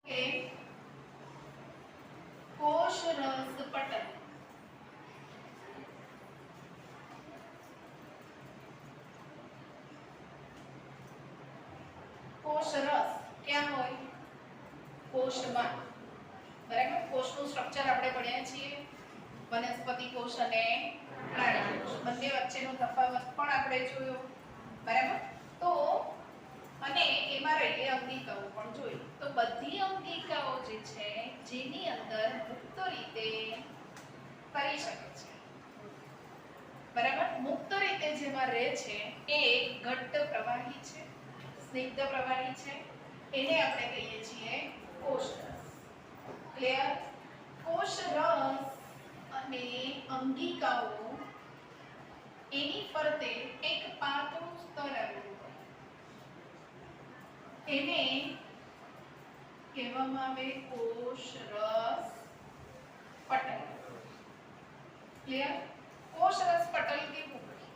કે કોષરસ પટલ કોષરસ ક્યાં હોય કોષમાં બરાબર કોષનું સ્ટ્રક્ચર આપણે ભણ્યા છીએ વનસ્પતિ કોષ અને પ્રાણી કોષ બંને વચ્ચેનો તફાવત પણ આપણે જોયો બરાબર તો અને એમાં રહેલી અંગિકાઓ પણ જોઈ તો બધી અંગિકાઓ જે છે જેની અંદર મુક્ત રીતે કરી શકે છે બરાબર મુક્ત રીતે જેમાં રહે છે એ ઘટ્ટ પ્રવાહી છે સ્નિગ્ધ પ્રવાહી છે એને આપણે કહીએ છીએ કોષરસ ક્લિયર કોષરસ અને અંગિકાઓ એની ફરતે એક પાતળું સ્તર આવેલું હોય એને કહેવામાં આવે કોષરસ પટલ ક્લિયર કોષરસ પટલ કેવું હોય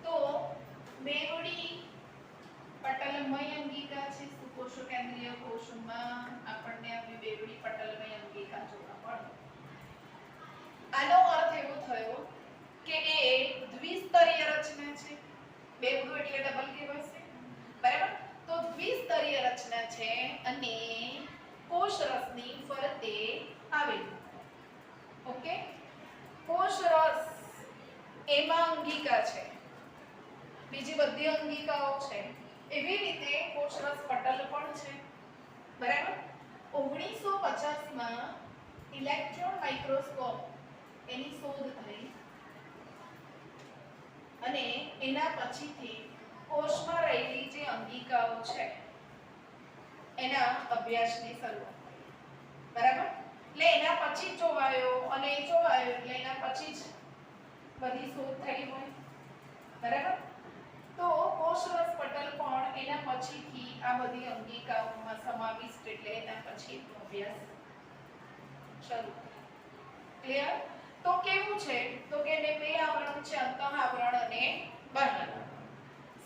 તો બેવડી પટલમય અંગિકા છે સુકોષો કેન્દ્રીય કોષમાં આપણને આવી બેવડી પટલમય અંગિકા જોવા મળે આનો અર્થ એવો થયો કે એ દ્વિસ્તરીય રચના છે બેવડું એટલે ડબલ કહેવાશે બરાબર તો દ્વિસ્તરીય રચના છે અને કોષરસની ફરતે આવેલું ઓકે કોષરસ એમાં અંગિકા છે બીજી બધી અંગિકાઓ છે એવી રીતે કોષરસ પટલ પણ છે બરાબર 1950 માં ઇલેક્ટ્રોન માઇક્રોસ્કોપ એની શોધ થઈ અને એના પછીથી કોષમાં રહેલી જે અંગિકાઓ છે એના અભ્યાસની શરૂઆત થઈ બરાબર એટલે એના પછી જોવાયો અને જોવાયો એટલે એના પછી જ બધી શોધ થઈ હોય બરાબર તો કોષરસ પટલ પણ એના પછીથી આ બધી અંગિકાઓમાં સમાવિષ્ટ એટલે એના પછીનો અભ્યાસ શરૂ ક્લિયર તો કેવું છે તો કે એને બે આવરણ છે અંતઃ આવરણ અને બાહ્ય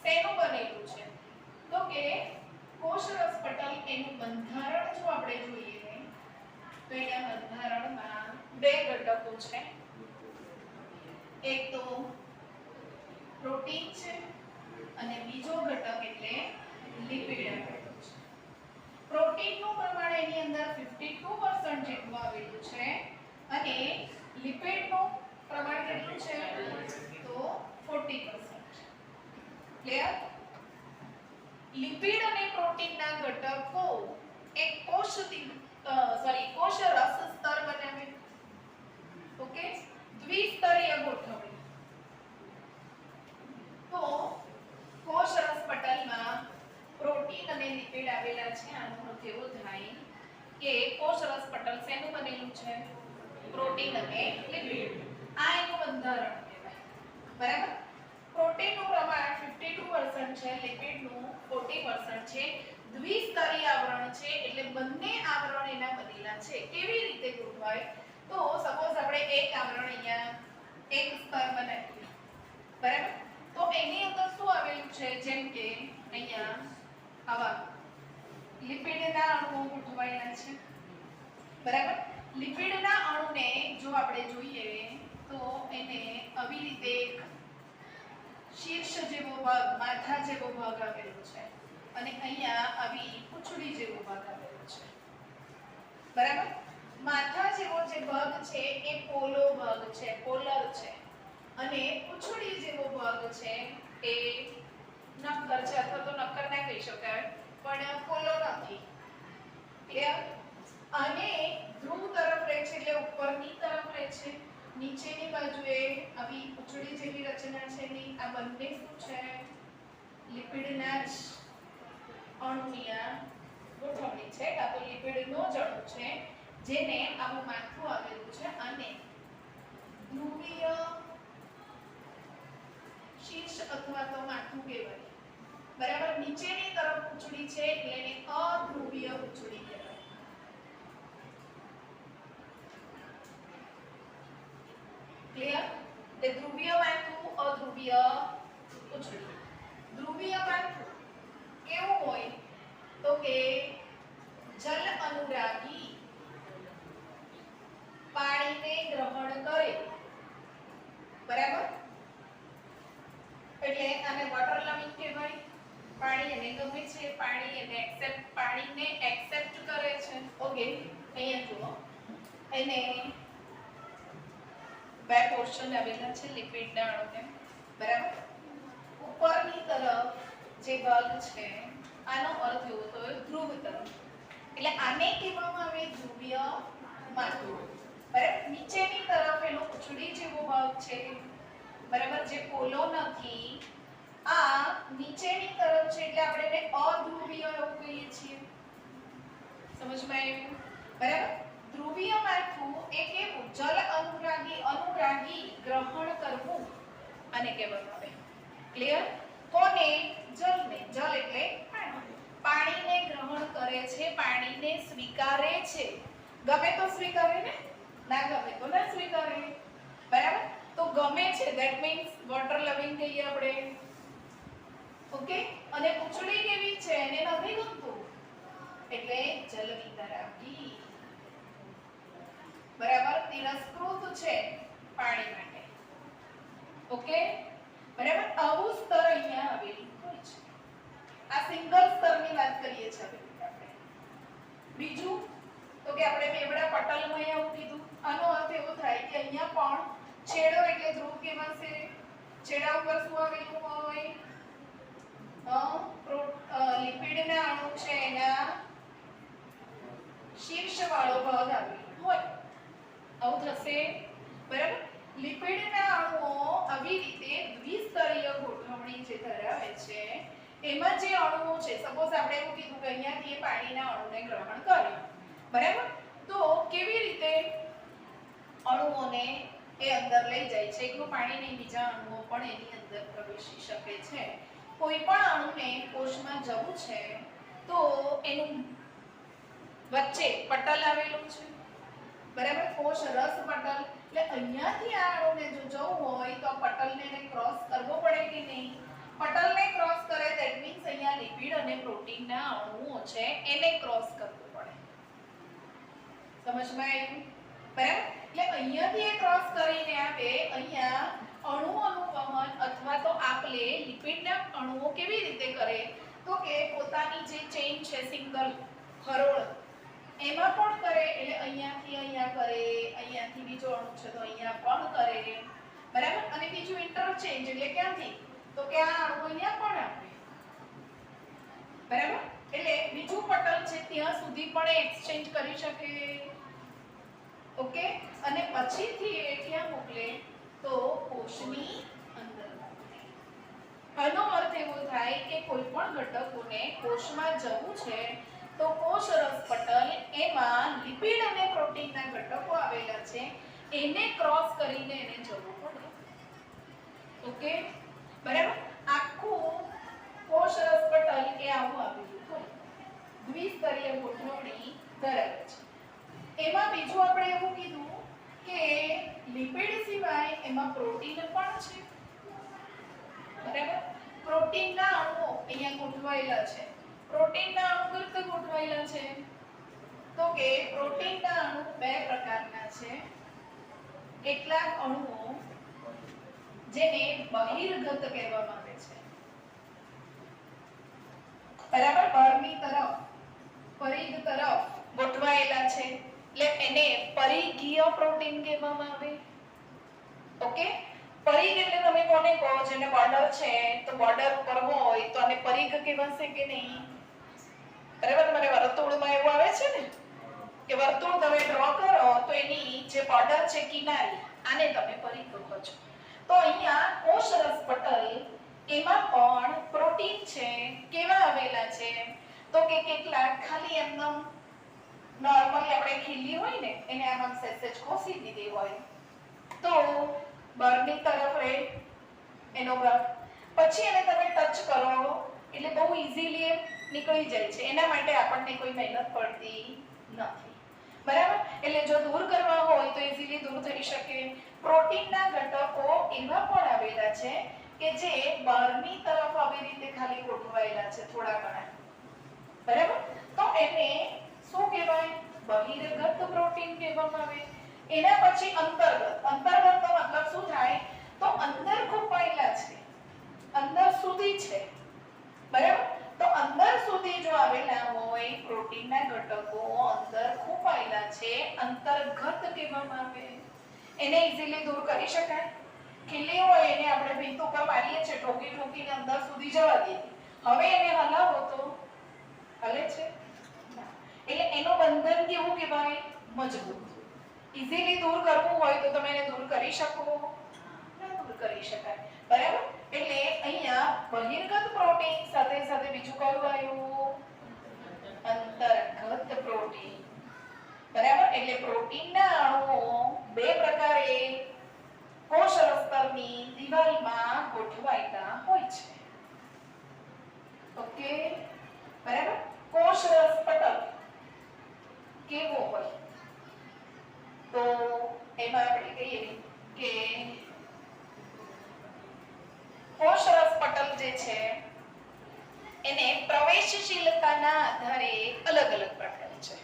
શેનું બનેલું છે તો કે કોષરસ પટલ એનું બંધારણ જો આપણે જોઈએ તો એના બંધારણમાં બે ઘટકો છે એક તો પ્રોટીન છે અને બીજો ઘટક એટલે લિપિડ આવેલું છે પ્રોટીનનું પ્રમાણ એની અંદર 52% જેટલું આવેલું છે અને લિપિડનું પ્રમાણ કેટલું છે તો 40% ક્લિયર લિપિડ અને પ્રોટીનના ઘટકો એક કોષરસ સ્તર બનાવે ઓકે દ્વિસ્તરીય ગોઠવણી તો કોષરસ પટલમાં પ્રોટીન અને લિપિડ આવેલા છે આનો અર્થ એવો થાય કે કોષરસ પટલ શેનું બનેલું છે પ્રોટીન અને લિપિડ આ એનું બંધારણ કહેવાય બરાબર પ્રોટીનનું પ્રમાણ 52% છે લિપિડનું 40% છે દ્વિસ્તરીય આવરણ છે એટલે બંને આવરણ એના બનેલા છે કેવી રીતે ગોઠવાય તો સપોઝ આપણે એક આવરણ અહીંયા એક સ્તર બનાવીએ બરાબર તો એની અંદર શું આવેલું છે જેમ કે અહીંયા આવા લિપિડના અણુઓ ગોઠવાયેલા છે બરાબર લિપિડના અણુને જો આપણે જોઈએ તો એને આવી રીતે શીર્ષ જેવો ભાગ માથા જેવો ભાગ આવેલો છે અને અહીંયા આવી પૂંછડી જેવો ભાગ આવેલો છે બરાબર માથા જેવો જે ભાગ છે એ પોલો ભાગ છે પોલર છે અને પૂંછડી જેવો ભાગ છે એ નક્કર છે અથવા તો નક્કર ના કહી શકાય પણ પોલો નથી ક્લિયર અને ધ્રુવ તરફ રહે છે એટલે ઉપરની તરફ રહે છે નીચેની બાજુએ આવી પૂંછડી જેવી રચના છે ની આ બંને શું છે લિપિડના જ અણુની ગોઠવણી છે કાં તો લિપિડનો જ અણુ છે જેને આવું માથું આવેલું છે અને ધ્રુવીય શીર્ષ અથવા તો માથું કહેવાય બરાબર નીચેની તરફ પૂંછડી છે એટલે એને અધ્રુવીય પૂંછડી કહેવાય ક્લિયર તે ધ્રુવીય માથું અધ્રુવીય પૂંછડી ધ્રુવીય માથું કેવું હોય તો કે આને વોટર લવિંગ કહેવાય. પાણી એને ગમે છે, પાણીને એક્સેપ્ટ કરે છે. ઓકે, અહીંયા જુઓ, એને બે પોર્શન આવેલા છે લિપિડના અણુને, બરાબર. ઉપરની તરફ જે ભાગ છે આનો અર્થ એવો થયો ધ્રુવ તરફ, એટલે આને કહેવામાં આવે ધ્રુવીય માળખું. બરાબર. નીચેની તરફ એનો ઉછળી જેવો ભાગ છે, બરાબર, જે પોલો નથી. આ નીચેની તરફ છે એટલે આપણે એને અધ્રુવીય એવું કહીએ છીએ. સમજમાં આવ્યું? બરાબર. ધ્રુવીય માળખું એ કેવું? જલ અનુરાગી ગ્રહણ કરવું આને કહેવામાં આવે. ક્લિયર? કોને? જલને. જલ એટલે પાણી. પાણીને ગ્રહણ કરે છે, પાણીને સ્વીકારે છે. ગમે તો સ્વીકારે ને, ના ગમે તો ના સ્વીકારે. બરાબર. તો ગમે છે ધેટ મીન્સ વોટર લવિંગ કહીએ આપણે. ઓકે, અને ઉછળી કેવી છે એને નથી ગમતું એટલે જલ વિતરાગી. બરાબર. તિરસ્કૃત છે પાણી માટે. ઓકે, બરાબર. આવું સ્તર અહીંયા આવેલું હોય છે. આ સિંગલ સ્તરની વાત કરીએ છીએ આપણે. બીજું તો કે આપણે બેવડા પટલમાં એવું કીધું. આનો અર્થ એવો થાય કે અહીંયા પણ છેડો એટલે ધ્રુવ કહેવાશે. છેડા ઉપર શું આવેલું હોય? લિપિડના અણુ છે એના શીર્ષવાળો ભાગ આવેલો હોય. આવું થશે. બરાબર. લિપિડના અણુઓ આવી રીતે દ્વિસ્તરીય ગોઠવણી જે ધરાવે છે, એમાં જે અણુઓ છે, સપોઝ આપણે એવું કીધું કે અહીંયાથી પાણીના અણુને ગ્રહણ કર્યો, બરાબર. તો કેવી રીતે અણુઓને એ અંદર લઈ જાય છે? એકલું પાણી નહીં, બીજા અણુઓ પણ એની અંદર પ્રવેશી શકે છે. કોઈ પણ અણુને કોષમાં જવું છે તો એનું વચ્ચે પટલ આવેલું છે, બરાબર. કોષ રસ પટલ. એટલે અહીંયાથી આ અણુને જો જવું હોય તો પટલને એને ક્રોસ કરવો પડે કે નહીં? પટલને ક્રોસ કરે ધેટ મીન્સ અહીંયા લિપિડ અને પ્રોટીનના અણુઓ છે એને ક્રોસ કરવું પડે. સમજમાં આવ્યું? બરાબર. એટલે અહીંયાથી એ ક્રોસ કરીને આવે. અહીંયા અણુઓનું વહન અથવા તો આપલે લિપિડના અણુઓ કેવી રીતે કરે? તો કે પોતાની જે ચેઇન છે સિંગલ હરોળ એમાં પણ કરે. એટલે અહીંયાથી અહીંયા કરે, અહીંયાથી બીજો અણુ છે તો અહીંયા પણ કરે, બરાબર. અને બીજું ઇન્ટરચેન્જ એટલે ક્યાંથી? તો કે આ અણુ અહીંયા પણ આપે, બરાબર. એટલે બીજું પટલ છે ત્યાં સુધી પણ એક્સચેન્જ કરી શકે. ઓકે, અને પછીથી એ ક્યાં મોકલે? તો કોષની અંદર મોકલે. આનો અર્થ એવો થાય કે કોઈ પણ ઘટકોને કોષમાં જવું છે તો કોષ રસ પટલ એમાં લિપિડ અને પ્રોટીનના ઘટકો આવેલા છે એને ક્રોસ કરીને એને જવું પડે. ઓકે, બરાબર. આખું કોષ રસ પટલ એ આવું આવેલું હોય, દ્વિસ્તરીય ગોઠવણી ધરાવે છે. એમાં બીજું આપણે એવું કીધું કે લિપિડ સિવાય એમાં પ્રોટીન પણ છે, બરાબર. પ્રોટીનના અણુઓ અહીંયા ગોઠવાયેલા છે. પ્રોટીનના અણુ કઈ રીતે ગોઠવાયેલા છે? તો કે પ્રોટીનના અણુ બે પ્રકારના છે. કેટલાક અણુઓ જેને બહિર્ગત કહેવામાં આવે છે, બરાબર, બહારની તરફ પરિઘ તરફ ગોઠવાયેલા છે એટલે એને પરિઘીય પ્રોટીન કહેવામાં આવે. ઓકે, પરિઘ એટલે તમે કોને કહો? જેને બોર્ડર છે તો બોર્ડર ઉપર હોય તો આને પરિઘ કહેવાશે કે નહીં? બરાબર. તમારે વર્તુળમાં એવું આવે છે ને કે વર્તુળ તમે ડ્રો કરો તો એની જે બોર્ડર છે કિનારી, આને તમે પરિઘ કહો છો. તો અહીંયા કોષ રસ પટલ એમાં પણ પ્રોટીન છે. કેવા આવેલા છે? તો કે કેટલાક ખાલી એમનેમ નોર્મલી આપણે ખીલી હોય ને એને આમાં સેસેજ ખોસી દીધી હોય તો બહારની તરફ રહે એનો ભાગ, પછી એને તમે ટચ કરો એટલે બહુ ઈઝીલી નીકળી જાય છે. એના માટે આપણને કોઈ મહેનત પડતી નથી, બરાબર. એટલે જો દૂર કરવા હોય તો ઈઝીલી દૂર થઈ શકે. પ્રોટીનના ઘટકો એવા પણ આવેલા છે કે જે બહારની તરફ આવી રીતે ખાલી ગોઠવાયેલા છે થોડા ઘણા, બરાબર. તો એને શું કહેવાય? બહિર્ગત પ્રોટીન કહેવામાં આવે. એના પછી અંતર્ગત. અંતર્ગતનો મતલબ શું થાય? તો અંદર છુપાયેલા છે, અંદર સુધી છે, બરાબર? તો અંદર સુધી જો આવેલા હોય પ્રોટીનના ઘટકો અંદર ખૂંપાયેલા છે, અંતર્ગત કહેવામાં આવે. એને ઈઝીલી દૂર કરી શકાય. ખીલી હોય એને આપણે ભીંત ઉપર મારીએ છીએ, ઠોકીને અંદર સુધી જવા દઈએ. હવે એને હલાવો તો હલે છે? એટલે એનું બંધન કેવું કહેવાય? મજબૂત. ઈઝીલી દૂર કરવું હોય તો તમે એને દૂર કરી શકો? ના દૂર કરી શકાય, બરાબર? એટલે અહીંયા બહિર્ગત પ્રોટીન સાથે સાથે બીજું કયું આવ્યું? અંતર્ગત પ્રોટીન, બરાબર? એટલે પ્રોટીનના અણુઓ બે પ્રકારે કોષ રસતરની દિવાલમાં ગોઠવાયેલા હોય છે. ઓકે, બરાબર? કોષ રસ પટલ કેવો હોય? તો એમાં આપણે કહીએ કે કોષ રસ પટલ જે છે એને પ્રવેશશીલતાના આધારે અલગ અલગ પ્રકાર છે,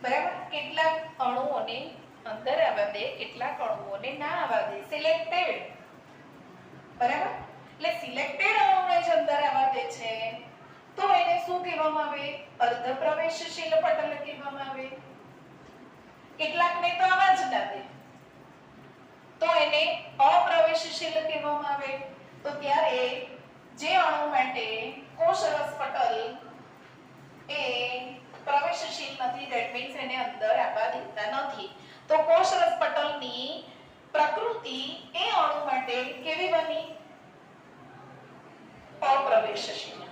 બરાબર? કેટલાક અણુઓને અંદર આવવા દે, કેટલાક અણુઓને ના આવવા દે. સિલેક્ટેડ, બરાબર? એટલે સિલેક્ટેડ અણુને જ અંદર આવવા દે છે તો એને શું કહેવામાં આવે? અર્ધ પ્રવેશશીલ પટલ કહેવામાં આવે. કેટલાકને તો આવવા જ ના દે તો એને અપ્રવેશશીલ કહેવામાં આવે. તો ત્યારે જે અણુ માટે કોષ રસ પટલ એ પ્રવેશશીલ નથી, ધેટ મીન્સ એને અંદર આવવા દેતા નથી, તો કોષ રસ પટલની પ્રકૃતિ એ અણુ માટે કેવી બની? અપ્રવેશશીલ.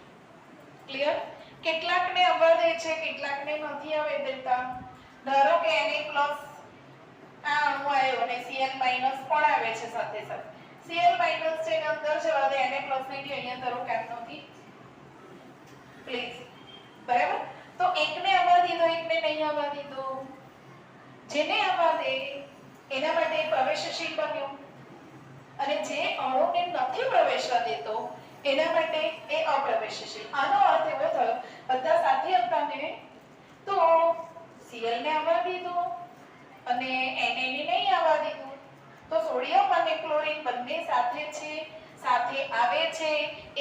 ક્લિયર? કેટલાકને આવવા દે છે, કેટલાકને નથી આવવા દેતા. ધારો કે Na+ આ અણુ આવ્યો અને Cl- પણ આવે છે સાથે સાથે. Cl- છે એને અંદર જવા દે, Na+ ને કે અહીંયા ધારો કે આમ નથી, પ્લીઝ, બરાબર? તો એકને આવવા દીધો, એકને નહીં આવવા દીધો. જેને આવવા દે એના માટે પ્રવેશશીલ બન્યો અને જે અણુને નથી પ્રવેશવા દેતો એના માટે એ અપ્રવેશશીલ. આનો અર્થ એવો થયો બધા સાથે હતા ને તો Cl ને આવવા દીધો અને Na ને નહીં આવવા દીધું, તો સોડિયમ અને ક્લોરીન બંને સાથે છે, સાથે આવે છે,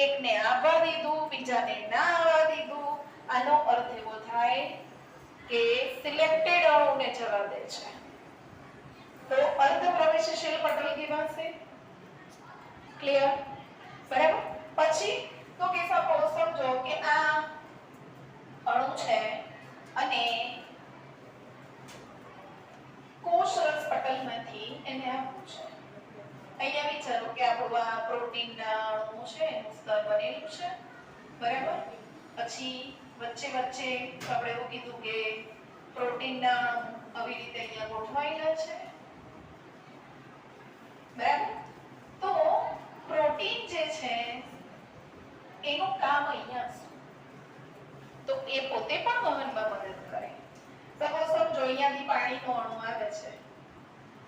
એકને આવવા દીધું, બીજાને ના આવવા દીધું. આનો અર્થ એવો થાય કે સિલેક્ટેડ અણુને જવા દે છે તો અર્ધ પ્રવેશશીલ પટલ કહેવાશે. ક્લિયર? બરાબર? પછી તો કે સપોઝ સમજો કે આ અણુ છે અને કોષ રસ પટલમાંથી એને આપવું છે. અહીંયા વિચારો કે આપણું આ પ્રોટીનના અણુ છે એનું સ્તર બનેલું છે, બરાબર? પછી વચ્ચે આપણે એવું કીધું કે પ્રોટીનના અણુ આવી રીતે અહીંયા ગોઠવાયેલા છે, બરાબર? તો પ્રોટીન જે છે એનું કામ અહીંયા શું? તો એ પોતે પણ વહનમાં મદદ કરે. સપોઝ સમજો અહીંયાથી પાણીનો અણુ આવે છે,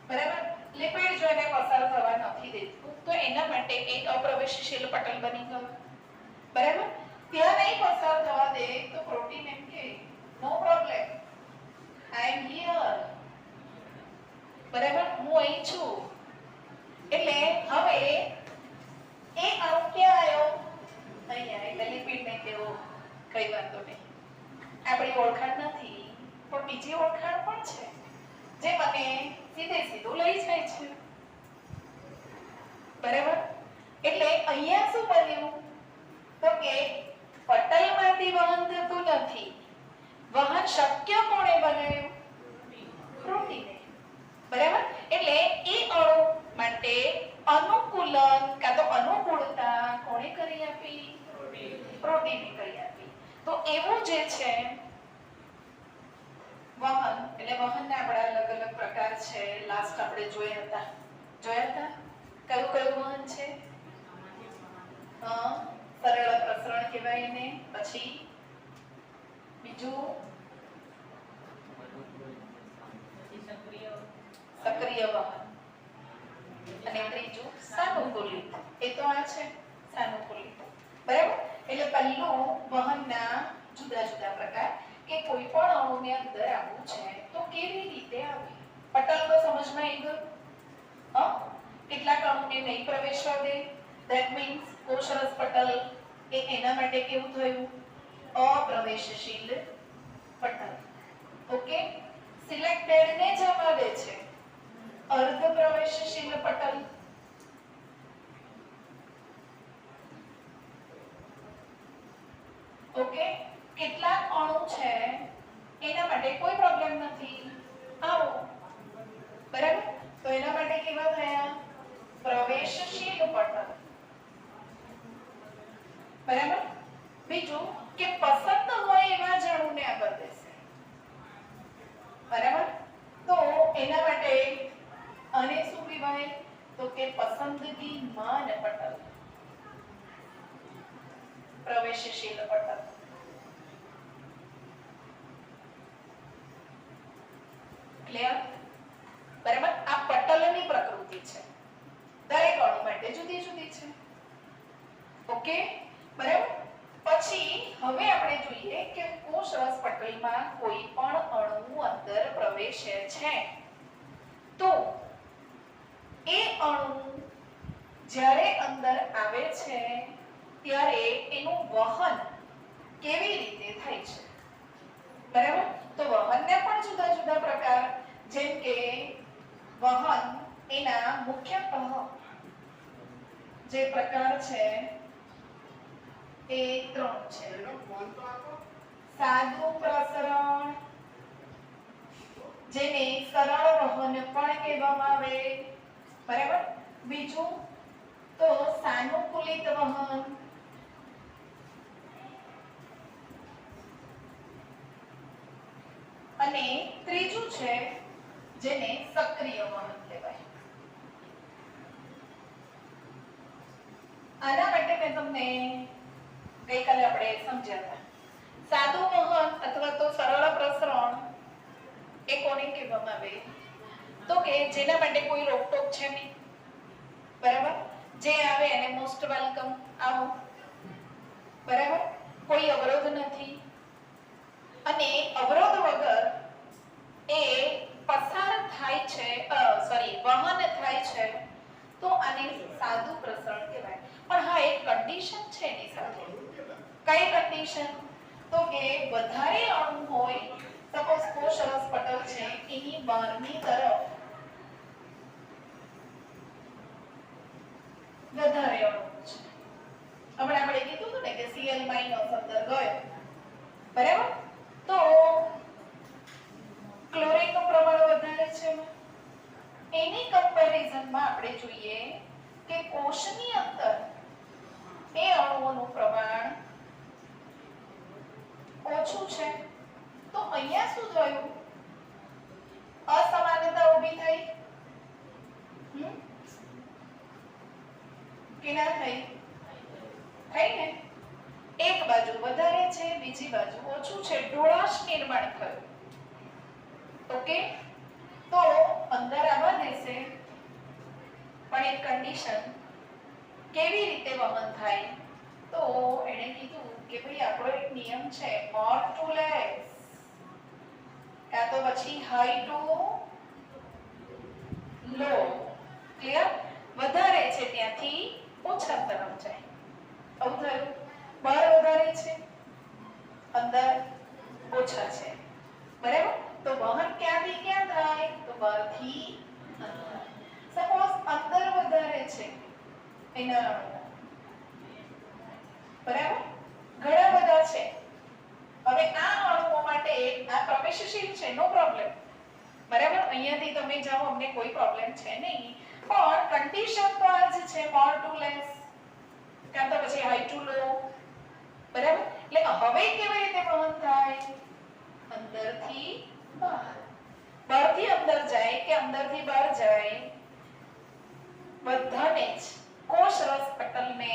બરાબર? લિપિડ જો એને પસાર થવા નથી દેતું તો એના માટે એક અપ્રવેશશીલ પટલ બની ગયું, બરાબર? ત્યાં નહીં પસાર થવા દે તો પ્રોટીન એમ કે નો પ્રોબ્લેમ, આઈ એમ હિયર, બરાબર? હું અહીં છું. એટલે હવે એ અણુ ક્યાં આવ્યો? અહીંયા. એટલે લિપિડને કેવો કઈ વાંધો નહીં, આપણી ઓળખાણ નથી પણ બીજી ઓળખાણ પણ છે જે મને સીધું લઈ જાય છે, બરાબર? એટલે અહીંયા શું બન્યું તો કે પટલમાંથી વહન થતું નથી. વહન શક્ય કોણે બનાવ્યું? પ્રોટીને, બરાબર? એટલે એ અણુ માટે અનુકૂલન કાં તો અનુકૂળતા કોણે કરી આપી? પ્રોટીને કરી આપી. તો એવું જે છે વહન, એટલે વહનના આપણા અલગ અલગ પ્રકાર છે. લાસ્ટ આપણે જોયા હતા કયું વહન છે? સરળ પ્રસરણ કહેવાય એને. પછી બીજું સક્રિય વહન અને ત્રીજું સાનુકૂલિત. એ તો આ છે સાનુકૂલિત, બરાબર? એટલે પહેલું વહનના જુદા જુદા પ્રકાર કે કોઈ પણ અણુને અંદર આવવું છે તો કેવી રીતે આવે? પટલ તો સમજમાં આવી ગયું. કેટલાક અણુને નહીં પ્રવેશવા દે, ધેટ મીન્સ કોષરસ પટલ એ એના માટે કેવું થયું? અપ્રવેશશીલ પટલ. ઓકે, સિલેક્ટેડ ને જવા દે છે અર્ધ પ્રવેશશીલ પટલ. ઓકે, કેટલાક અણુ છે એના માટે કોઈ પ્રોબ્લેમ નથી. આવો બરાબર, તો એના માટે કેવા થયા? પ્રવેશશીલ પટલ. બરાબર. બીજું કે પસંદ હોય એવા જ અણુને આગળ દેશે. બરાબર, તો એના માટે આને શું કહેવાય? તો કે પસંદગીમાન પટલ, પ્રવેશશીલ પટલ. ક્લિયર? બરાબર, આ પટલની પ્રકૃતિ છે, દરેક અણુ માટે જુદી જુદી છે. ઓકે, બરાબર. પછી હવે આપણે જોઈએ કે કોષરસ પટલમાં કોઈ પણ અણુ અંદર પ્રવેશે છે તો એ અણુ જ્યારે અંદર આવે છે ત્યારે એનું વહન કેવી રીતે થાય છે? બરાબર, તો વહનને પણ જુદા જુદા પ્રકાર, જેમ કે વહન એના મુખ્યતઃ જે પ્રકાર છે એ 3 છે. સાદું પ્રસરણ, જેને સરળ વહન પણ કહેવામાં આવે. બરાબર. બીજું તો સાનુકૂલિત વહન, અને ત્રીજું છે જેને સક્રિય વહન કહેવાય. આના માટે મેં તમને ગઈકાલે આપણે સમજ્યા હતા. સાદું વહન અથવા તો સરળ પ્રસરણ એ કોને કહેવામાં આવે? તો કે જેના માટે કોઈ રોકટોક છે નહીં. બરાબર, જે આવે એને મોસ્ટ વેલકમ, આવો. બરાબર, કોઈ અવરોધ નથી અને અવરોધ વગર એ પસાર થાય છે, વહન થાય છે, તો આને સાદું પ્રસરણ કહેવાય. પણ હા, એક કન્ડિશન છે એની સાથે. કઈ કન્ડિશન? તો કે વધારે અણુ હોય, સપોઝ કોષરસ પટલ છે એની બહારની તરફ વધારે અણુ છે. હમણાં આપણે કીધું હતું ને કે Cl- અંદર ગયો. બરાબર, તો ક્લોરીનનું પ્રમાણ વધારે છે. એની કમ્પેરિઝનમાં આપણે જોઈએ કે કોષની અંદર એ અણુઓનું પ્રમાણ ઓછું છે. તો અહીંયા શું થયું? અસમાનતા ઊભી થઈ. કે ના થઈ? થઈ ને? એક બાજુ વધારે છે, બીજી બાજુ ઓછું છે, ઢોળાશ નિર્માણ થયું. ઓકે, તો અંદર આવવા દેશે, પણ એક કન્ડિશન. કેવી રીતે વહન થાય? તો એણે કીધું કે ભાઈ આપણો એક નિયમ છે, more to less, યા તો પછી high to low. ક્લિયર? વધારે છે ત્યાંથી ઓછા તરફ જાય. આવું થયું. બહાર વધારે છે, અંદર ઓછા છે. બરાબર, તો વહન ક્યાંથી ક્યાં થાય? તો બહારથી અંદર. સપોઝ અંદર વધારે છે એના અણુઓ, બરાબર, ઘણા બધા છે. હવે આ અણુઓ માટે આ પ્રવેશશીલ છે, નો પ્રોબ્લેમ. બરાબર, અહીંયાથી તમે જાઓ, અમને કોઈ પ્રોબ્લેમ છે નહીં. પણ કન્ડિશન તો આ જ છે, more to less, કાં તો પછી high to low. બરાબર, એટલે હવે કેવી રીતે વહન થાય? અંદરથી બહાર, બહારથી અંદર જાય કે અંદરથી બહાર જાય, બધાને જ કોષરસ પટલને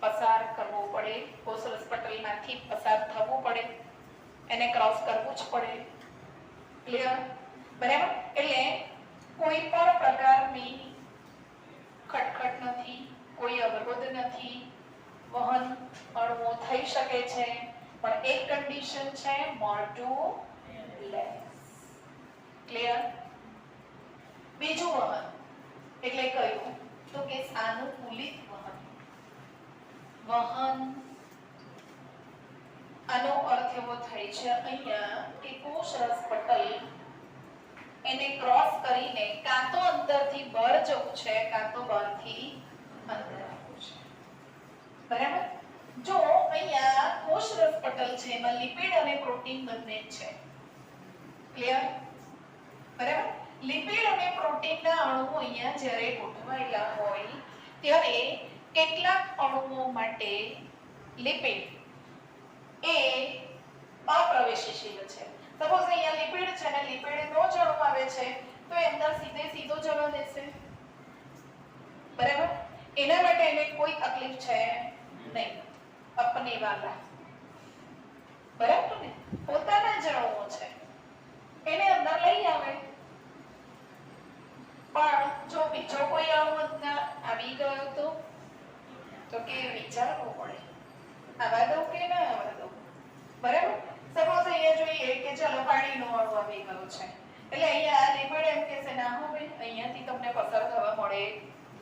પસાર કરવો પડે. કોષરસ પટલમાંથી પસાર થવું પડે, એને ક્રોસ કરવું જ પડે. ક્લિયર? બરાબર, એટલે કોઈ પણ પ્રકારની ખટખટ નથી, કોઈ અવરોધ નથી. વહન અણુઓ થઈ શકે છે, પણ એક કન્ડિશન છે, more to less. ક્લિયર? બીજું વહન એટલે કયું? તો કે સાનુકૂલિત વહન. વહન આનો અર્થ એવો થાય છે અહીંયા કે કોષરસ પટલ એને ક્રોસ કરીને કાં તો અંદરથી બહાર જવું છે કાં તો બહારથી અંદર આવવું છે. બરાબર? જો અહીંયા કોષરસ પટલ છે એમાં લિપિડ અને પ્રોટીન બંને છે. ક્લિયર? બરાબર? લિપિડ અને પ્રોટીનના અણુઓ અહીંયા જ્યારે ગોઠવાયેલા હોય ત્યારે કેટલાક અણુઓ માટે લિપિડ એ અપ્રવેશશીલ છે. સપોઝ અહીંયા લિપિડ છે ને લિપિડ નો જ અણુ આવે છે તો એ અંદર સીધો જવા દેશે. બરાબર? એના માટે એને કોઈ તકલીફ છે નહીં. અપને વાલા. બરાબર ને? પોતાના જ અણુઓ છે એને અંદર લઈ આવે. પણ જો બીજો કોઈ અણુ અંદર આવી ગયો તો કે વિચારવું પડે આવા દઉં કે ના આવા દઉં. બરાબર? સપોઝ અહીંયા જોઈએ કે ચલો પાણીનો અણુ આવી ગયો છે એટલે અહીંયા લિપિડ એમ કે છે ના હો ભાઈ અહીંયાથી તમને પસાર થવા મળે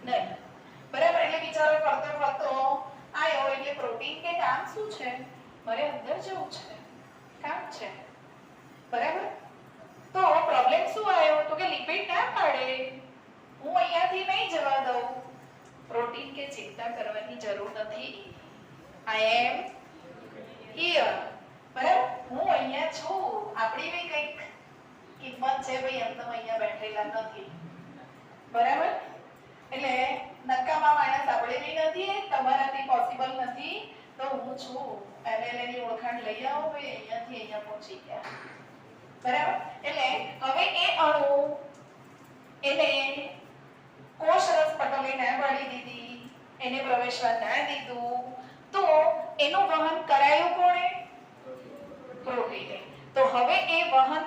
નહીં. બરાબર? એટલે વિચારો કરતો કરતો આયો એટલે પ્રોટીન કે કામ શું છે મારે અંદર જવું છે કામ છે. બરાબર? તો પ્રોબ્લેમ શું આવ્યો તો કે લિપિડ ના પાડે હું અહીંયાથી નહીં જવા દઉં. પ્રોટીન કે ચિંતા કરવાની જરૂર નથી. આઈ એમ હિયર. બરાબર? હું અહીંયા છું. આપણી બી કંઈક કિંમત છે ભાઈ એમ તમે અહીંયા બેઠેલા નથી. બરાબર? એટલે નકામા માણસ આપણે બી નથી તમારાથી પોસિબલ નથી તો હું છું. એમએલએ ની ઓળખાણ લઈ આવો ભાઈ અહીંયાથી અહીંયા પહોંચી ગયા. બરાબર? એટલે હવે એ અણુ એને કોષરસ પટલે ના પાડી દીધી એને પ્રવેશવા ના દીધું તો એનું વહન કરાયું કોણે? પ્રોટીને. તો હવે એ વહન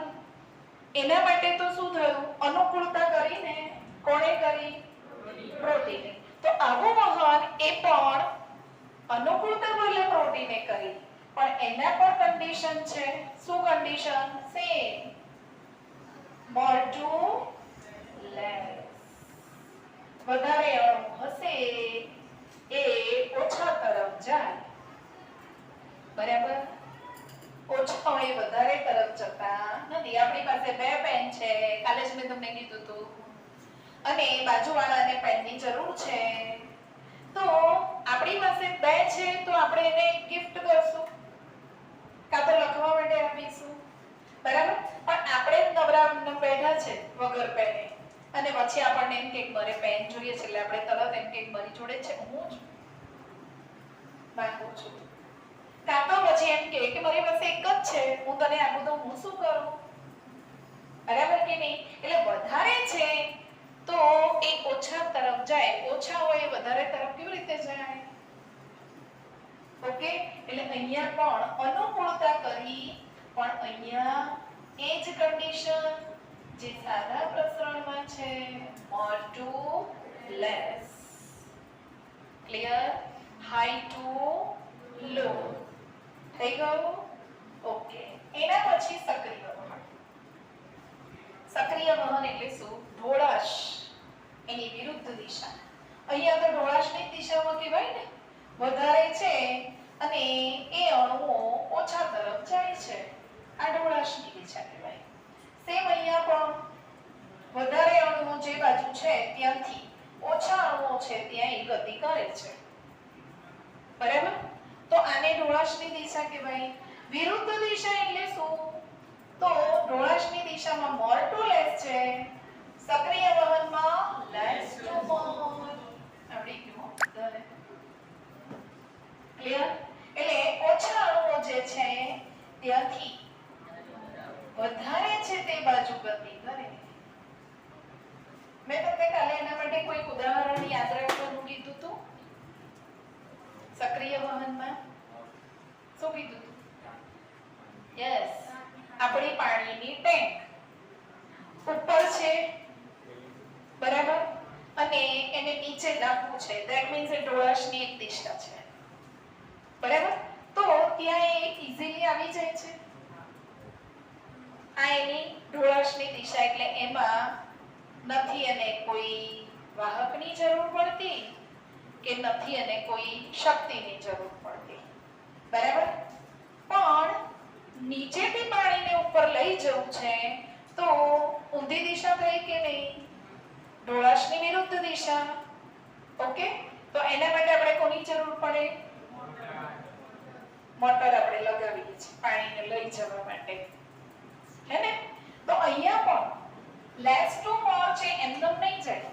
એના માટે તો શું થયું? અનુકૂળતા કરીને કોણે કરી? પ્રોટીને. તો આવું વહન એ પણ અનુકૂળતા ભલે પ્રોટીને કરી પણ એના પર કન્ડિશન છે. શું કન્ડિશન? સેમ. મોર ટુ લેસ. વધારે અણુ હશે એ ઓછા તરફ જાય. બરાબર? ઓછા એ વધારે તરફ જતા નથી. આપણી પાસે બે પેન છે કાલે જ મેં તમને કીધું હતું અને બાજુવાળાને પેનની જરૂર છે તો આપણી પાસે બે છે તો આપણે એને ગિફ્ટ કરશું કાં તો લખવા માટે આપીશું. બરાબર? પણ આપણે નવરા બેઠા છે વગર પેને અને પછી આપણને એમ કે મારે પેન જોઈએ છે એટલે આપણે તરત એમ કે મારી જોડે છે હું જ માંગુ છું. કાં તો પછી એમ કે મારી પાસે એક જ છે હું તને આપું તો હું શું કરું? બરાબર કે નહીં? એટલે વધારે છે તો એ ઓછા તરફ જાય. ઓછા હોય એ વધારે તરફ કેવી રીતે જાય? ઓકે? એટલે અહીંયા પણ અનુકૂળતા કરી પણ અહીંયા એ જ કન્ડિશન જે સાદા પ્રસરણમાં છે more to less. Clear? high to low. થઈ ગયું? ઓકે. એના પછી સક્રિય વહન. સક્રિય વહન એટલે શું? ઢોળાશ એની વિરુદ્ધ દિશા. અહીંયા તો ઢોળાશની દિશામાં કહેવાય ને વધારે છે અને એ અણુઓ ઓછા તરફ જાય છે. આ ઢોળાશની દિશા કહેવાય. સેમ અહીંયા પણ વધારે અણુઓ જે બાજુ છે ત્યાંથી ઓછા અણુઓ છે ત્યાં એ ગતિ કરે છે. બરાબર? તો આને ઢોળાશની દિશા કહેવાય. વિરુદ્ધ દિશા એટલે શું? તો ઢોળાશની દિશામાં મોર ટુ લેસ છે. સક્રિય વહનમાં લેસ ટુ મોર. આવડી ગયું બધાને? ક્લિયર? એટલે ઓછા અણુઓ જે છે ત્યાંથી વધારે છે તે બાજુ ગતિ કરે. મેં તમને કાલે એના માટે કોઈ ઉદાહરણ યાદ રાખવાનું કીધું હતું? સક્રિય વહનમાં શું કીધું હતું? યસ. આપણી પાણીની ટેન્ક ઉપર છે. બરાબર? અને એને નીચે નાખવું છે. ધેટ મીન્સ એ ઢોળાશની એક દિશા છે. બરાબર? તો ત્યાં એ ઈઝીલી આવી જાય છે. આ એની ઢોળાશની દિશા એટલે એમાં નથી એને કોઈ વાહકની જરૂર પડતી કે નથી અને કોઈ શક્તિની જરૂર પડતી, બરાબર? પણ નીચેથી પાણીને ઉપર લઈ જવું છે તો ઊંધી દિશા થઈ કે નહીં? ઢોળાશની વિરુદ્ધ દિશા. ઓકે, તો એના માટે આપણે કોની જરૂર પડે? મોટર આપણે લગાવીએ છીએ પાણીને લઈ જવા માટે, હે ને? તો અહીંયા પણ લેસ ટુ મોર છે, એમનેમ નહીં જાય,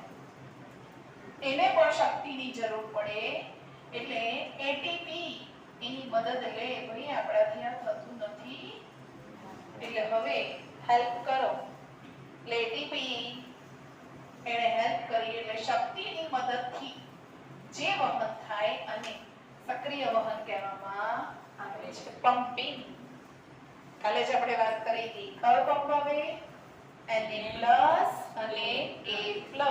એને પણ શક્તિની જરૂર પડે. એટલે એટીપી એની મદદ લે. ભાઈ આપણાથી આ થતું નથી, એટલે હવે હેલ્પ કરો. એટલે એટીપી એને હેલ્પ કરી એટલે શક્તિની મદદથી જે વહન થાય અને સક્રિય વહન કહેવામાં આવે છે, પમ્પિંગ. કાલે જ આપણે વાત કરી હતી, કયો પંપ આવે? Na+ અને A+.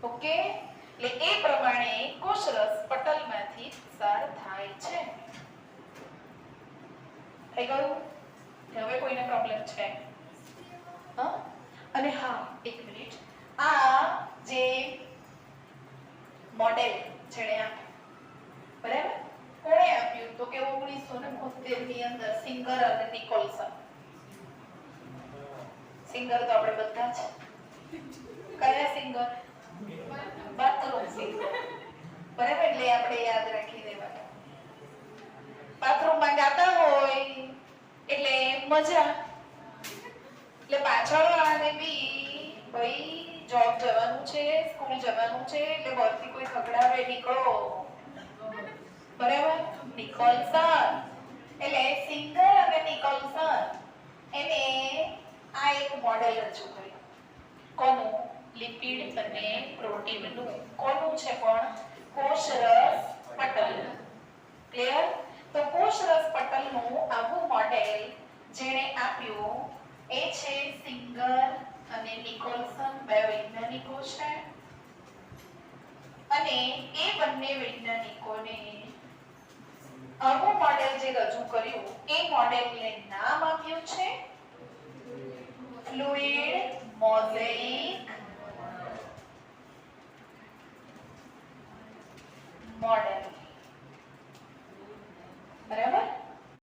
ઓકે, એટલે એ પ્રમાણે કોષરસ પટલમાંથી પસાર થાય છે. થઈ ગયું? હવે કોઈને પ્રોબ્લેમ છે? હા? અને હા, એક મિનિટ, આ જે મોડેલ છેડે આપ્યું, બરાબર? કોણે આપ્યું? તો કે 1972 ની અંદર સિંગર અને નિકોલસન. સિંગર તો આપણે બધા જ. કયા સિંગર? બાથરૂમ સિંગર, બરાબર? એટલે આપણે યાદ રાખી દેવાનું. બાથરૂમમાં ગાતા હોય એટલે મજા. એટલે પાછળ વાળાને બી ભાઈ જોબ જવાનું છે, સ્કૂલ જવાનું છે, એટલે બહારથી કોઈ ખગડાવે, નીકળો, બરાબર? નિકોલસન એટલે સિંગર અને નિકોલસન એને આ એક મોડેલ રજૂ કર્યું. કોનું? લિપિડ અને પ્રોટીનનું. કોનું છે પણ? કોષરસ પટલ. ક્લિયર? તો કોષરસ પટલનું આવું મોડેલ જેણે આપ્યું એ છે સિંગર અને નિકોલસન, બે વૈજ્ઞાનિકો છે. અને એ બંને વૈજ્ઞાનિકોને આવું મોડેલ જે રજૂ કર્યું એ મોડેલને નામ આપ્યું છે ફ્લુઇડ મોઝેક